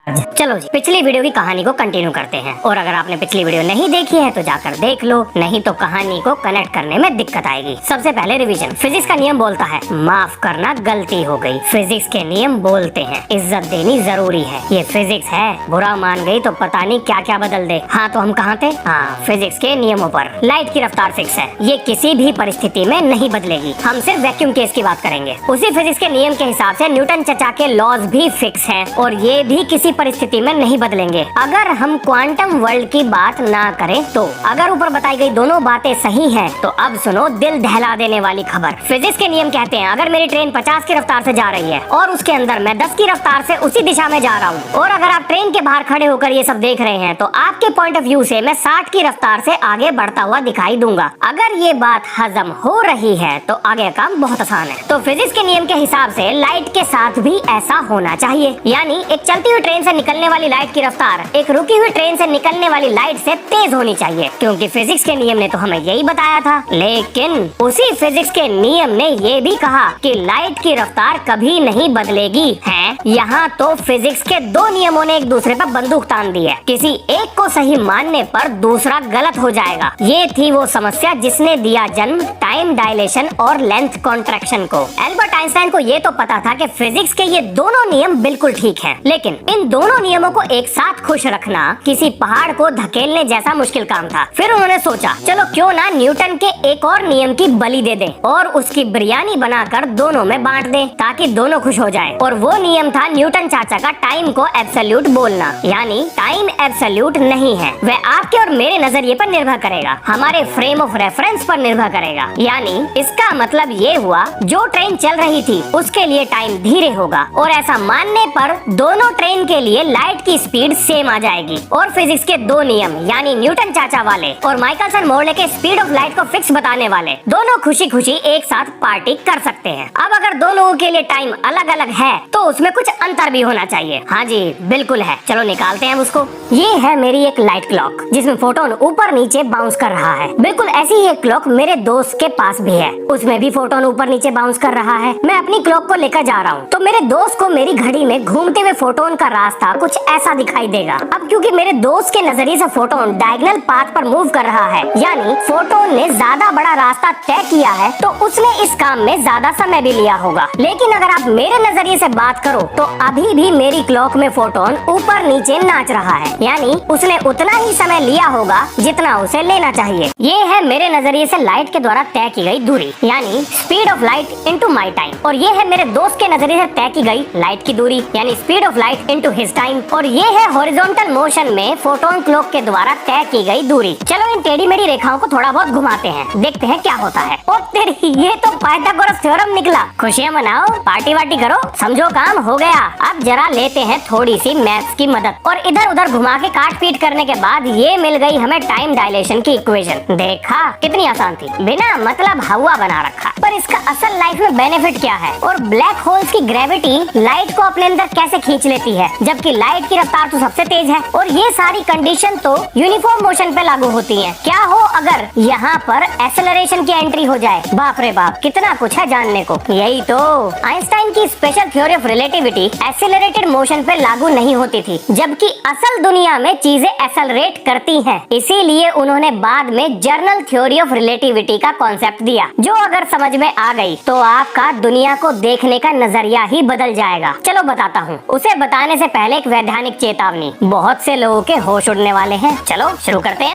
चलो जी, पिछली वीडियो की कहानी को कंटिन्यू करते हैं। और अगर आपने पिछली वीडियो नहीं देखी है तो जाकर देख लो, नहीं तो कहानी को कनेक्ट करने में दिक्कत आएगी। सबसे पहले रिवीजन। फिजिक्स का नियम बोलता है माफ करना गलती हो गई। फिजिक्स के नियम बोलते हैं इज्जत देनी जरूरी है। ये फिजिक्स है, बुरा मान गई तो पता नहीं क्या क्या बदल दे। हाँ तो हम कहाँ थे? हाँ, फिजिक्स के नियमों पर। लाइट की रफ्तार फिक्स है, ये किसी भी परिस्थिति में नहीं बदलेगी। हम सिर्फ वैक्यूम केस की बात करेंगे। उसी फिजिक्स के नियम के हिसाब से न्यूटन चचा के लॉज भी फिक्स हैं और ये भी किसी परिस्थिति में नहीं बदलेंगे। अगर हम क्वांटम वर्ल्ड की बात ना करें तो अगर ऊपर बताई गई दोनों बातें सही हैं तो अब सुनो दिल दहला देने वाली खबर। फिजिक्स के नियम कहते हैं अगर मेरी ट्रेन 50 की रफ्तार से जा रही है और उसके अंदर मैं 10 की रफ्तार से उसी दिशा में जा रहा हूँ, और अगर आप ट्रेन के बाहर खड़े होकर ये सब देख रहे हैं तो आपके पॉइंट ऑफ व्यू से मैं 60 की रफ्तार से आगे बढ़ता हुआ दिखाई दूंगा। अगर ये बात हजम हो रही है तो आगे काम बहुत आसान है। तो फिजिक्स के नियम के हिसाब से लाइट के साथ भी ऐसा होना चाहिए, यानी एक चलती हुई ट्रेन से निकलने वाली लाइट की रफ्तार एक रुकी हुई ट्रेन से निकलने वाली लाइट से तेज होनी चाहिए, क्योंकि फिजिक्स के नियम ने तो हमें यही बताया था। लेकिन उसी फिजिक्स के नियम ने ये भी कहा कि लाइट की रफ्तार कभी नहीं बदलेगी है। यहाँ तो फिजिक्स के दो नियमों ने एक दूसरे पर बंदूक तान दी है। किसी एक को सही मानने पर दूसरा गलत हो जाएगा। ये थी वो समस्या जिसने दिया जन्म टाइम डायलेशन और लेंथ कॉन्ट्रैक्शन को। एल्बर्ट आइंस्टाइन को ये तो पता था कि फिजिक्स के ये दोनों नियम बिल्कुल ठीक हैं, लेकिन इन दोनों नियमों को एक साथ खुश रखना किसी पहाड़ को धकेलने जैसा मुश्किल काम था। फिर उन्होंने सोचा चलो क्यों ना न्यूटन के एक और नियम की बलि दे दें और उसकी बिरयानी बनाकर दोनों में बांट दें ताकि दोनों खुश हो जाएं। और वो नियम था न्यूटन चाचा का टाइम को एब्सोल्यूट बोलना, यानी टाइम एब्सोल्यूट नहीं है, वह आपके और मेरे नजरिए पर निर्भर करेगा, हमारे फ्रेम ऑफ रेफरेंस पर निर्भर करेगा। यानी इसका मतलब ये हुआ जो ट्रेन चल रही थी उसके लिए टाइम धीरे होगा, और ऐसा मानने पर दोनों ट्रेन के लिए लाइट की स्पीड सेम आ जाएगी। और फिजिक्स के दो नियम यानी न्यूटन चाचा वाले और माइकलसन मोरले के स्पीड ऑफ लाइट को फिक्स बताने वाले दोनों खुशी खुशी एक साथ पार्टी कर सकते हैं। अब अगर दो लोगों के लिए टाइम अलग अलग है तो उसमें कुछ अंतर भी होना चाहिए। हाँ जी बिल्कुल है, चलो निकालते हैं उसको। ये है मेरी एक लाइट क्लॉक जिसमें फोटोन ऊपर नीचे बाउंस कर रहा है। बिल्कुल ऐसी ही एक क्लॉक मेरे दोस्त के पास भी है, उसमें भी फोटोन ऊपर नीचे बाउंस कर रहा है। मैं अपनी क्लॉक को लेकर जा रहा हूँ तो मेरे दोस्त को मेरी घड़ी में घूमते हुए फोटोन का रास्ता कुछ ऐसा दिखाई देगा। अब क्योंकि मेरे दोस्त के नजरिए से फोटोन डायगोनल पाथ पर मूव कर रहा है, यानी फोटोन ने ज्यादा बड़ा रास्ता तय किया है, तो उसने इस काम में ज्यादा समय भी लिया होगा। लेकिन अगर आप मेरे नजरिए से बात करो तो अभी भी मेरी क्लॉक में फोटोन ऊपर नीचे नाच रहा है, यानी उसने उतना ही समय लिया होगा जितना उसे लेना चाहिए। ये है मेरे नजरिए से लाइट के द्वारा तय की गई दूरी, यानी speed of light into my time. और ये है मेरे दोस्त के नजरिए से तय की गई लाइट की दूरी, यानी speed of light into his time. और ये है हॉरिजॉन्टल मोशन में फोटोन क्लॉक के द्वारा तय की गई दूरी। चलो इन टेढ़ी मेढ़ी रेखाओं को थोड़ा बहुत घुमाते हैं, देखते हैं क्या होता है। और तेरी ये तो पाइथागोरस थ्योरम निकला। खुशियाँ मनाओ, पार्टी वार्टी करो, समझो काम हो गया। अब जरा लेते हैं थोड़ी सी मैथ्स की मदद, और इधर उधर घुमा के काट पीट करने के बाद ये मिल गई हमें टाइम डायलेशन की इक्वेशन। देखा कितनी आसान थी, बिना मतलब हवा बना रखा। पर इसका असल लाइफ में बेनिफिट क्या है, और ब्लैक होल्स की ग्रेविटी लाइट को अपने अंदर कैसे खींच लेती है जबकि लाइट की रफ्तार तो सबसे तेज है। और ये सारी कंडीशन तो यूनिफॉर्म मोशन पे लागू होती हैं। क्या हो अगर यहाँ पर एक्सेलरेशन की एंट्री हो जाए? बाप रे बाप, कितना कुछ है जानने को। यही तो आइंस्टाइन की special theory of relativity accelerated motion पे लागू नहीं होती थी, जबकि असल दुनिया में चीजें एक्सेलरेट करती हैं। इसीलिए उन्होंने बाद में जर्नल थ्योरी ऑफ रिलेटिविटी का कॉन्सेप्ट दिया, जो अगर समझ में आ गई तो आपका दुनिया को देखने का नजरिया ही बदल जाएगा। चलो बताता हूँ। उसे बताने से पहले एक वैधानिक चेतावनी, बहुत से लोगों के होश उड़ने वाले हैं। चलो शुरू करते हैं।